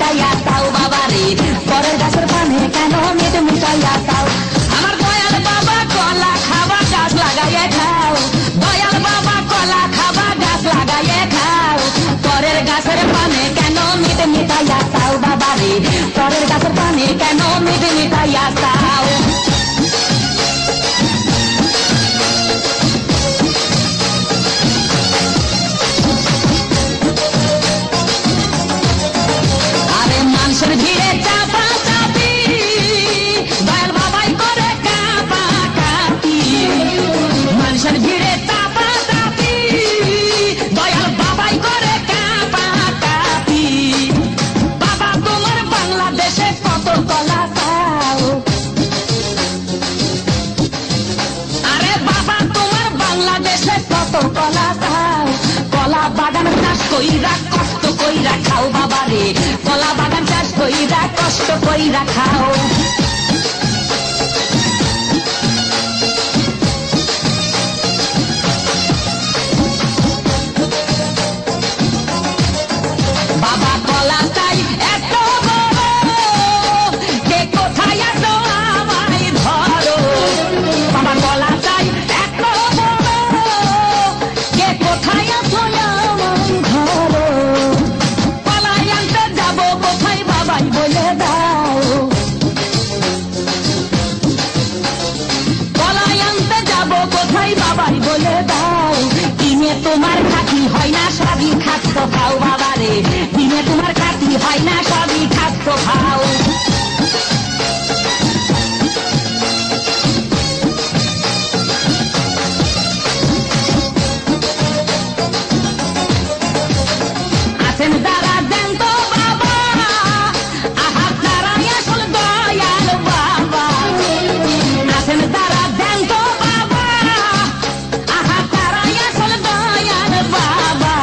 মিটাইয়া দাও বাবা রে, পরের গাছের পানে কেন মিট মিটাইয়া দাও। আমার দয়াল বাবা কলা খাবা গাছ লাগাইয়ে খাও, দয়াল বাবা কলা খাবা গাছ লাগাইয়ে খাও, পরের গাছের পানে কেন মিট মিটাইয়া দাও বাবা রে, পরের গাছের পানে কেন মিট মিটাইয়া দাও। আরে মানুষের ভিড়ে চাপা চাপি, দয়াল বাবাই করে কাপা কাপি, মানুষের ভিড়ে চাপা চাপি, দয়াল বাবাই করে কাপা কাপি। বাবা তোমার বাংলাদেশে কত কলা খাও, আরে বাবা তোমার বাংলাদেশে কত কলা খাও, কলা বাগান চাষ কইরা কষ্ট কইরা খাও বাবা রে, কলা বাগান চাষ কইরা কষ্ট কইরা খাও। বাবা কলা চাই এত বড়, কে কোথায় আছো আমায় ধরো, বাবা কলা চাই এত বড়, কে কোথায় আছো আমায় ধরো, কলাই আনতে যাবো কোথায় বাবাই বলে দাও, কলাই আনতে যাবো কোথায় বাবাই বলে দাও। দিনে তোমার খাতি হয় না সবই খাদ্য খাও বাবা রে, দিনে তোমার খাতি হয় না সবই খাদ্য খাও। আছেন যারা দেন তো বাবা, আহার তারাই আসল দয়াল বাবা, আছেন যারা দেন তো বাবা, আহার তারাই আসল দয়াল বাবা।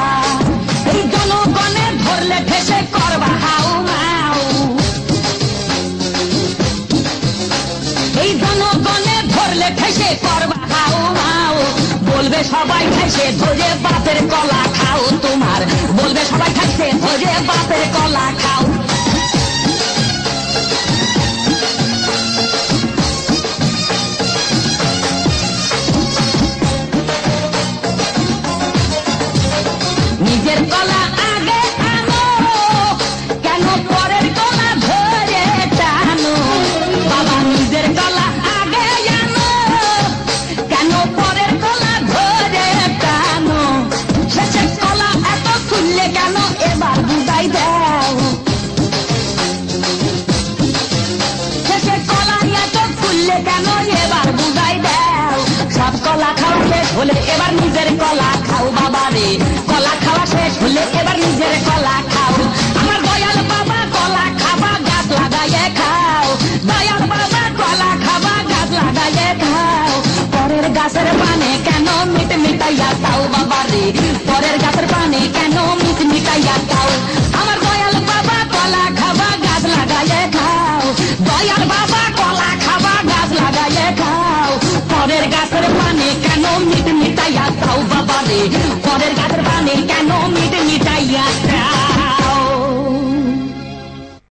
এই জনগণে ধরলে ঠেসে করবা হাউ মাউ, এই জনগণে ধরলে ঠেসে করবা হাউ মাউ, বলবে সবাই ঠেসে ধরে বাপের কলা খাও তোমার, বলবে সবাই ঠেসে ধরে বাপের কলা খাও। নিজের কলা আগে আনো, কেন পরের কলা ধরে টানো, বাবা নিজের কলা আগে আনো, কেন পরের কলা ধরে টানো, শেষের কলা এত খুললে কেন এবার বুঝাই দাও, শেষের কলা এত খুললে কেন এবার বুঝাই দাও। সব কলা খাওয়া শেষ হলে এবার নিজের কলা খাও বাবা রে, কলা খাওয়া শেষ হলে এবার নিজের কলা খাও। আমার দয়াল বাবা কলা খাবা গাছ লাগাইয়ে খাও, দয়াল বাবা কলা খাবা গাছ লাগাইয়ে খাও, পরের গাছের পানে কেন মিট মিটাইয়া দাও বাবা রে, পরের গাছের পানে কেন মিট মিটাইয়া দাও। আমার দয়াল বাবা কলা খাবা গাছ লাগাইয়ে খাও, দয়াল বাবা কলা খাবা গাছ লাগাইয়ে খাও, পরের গাছের পানে কেন মিট মিটাইয়া দাও বাবা রে, পরের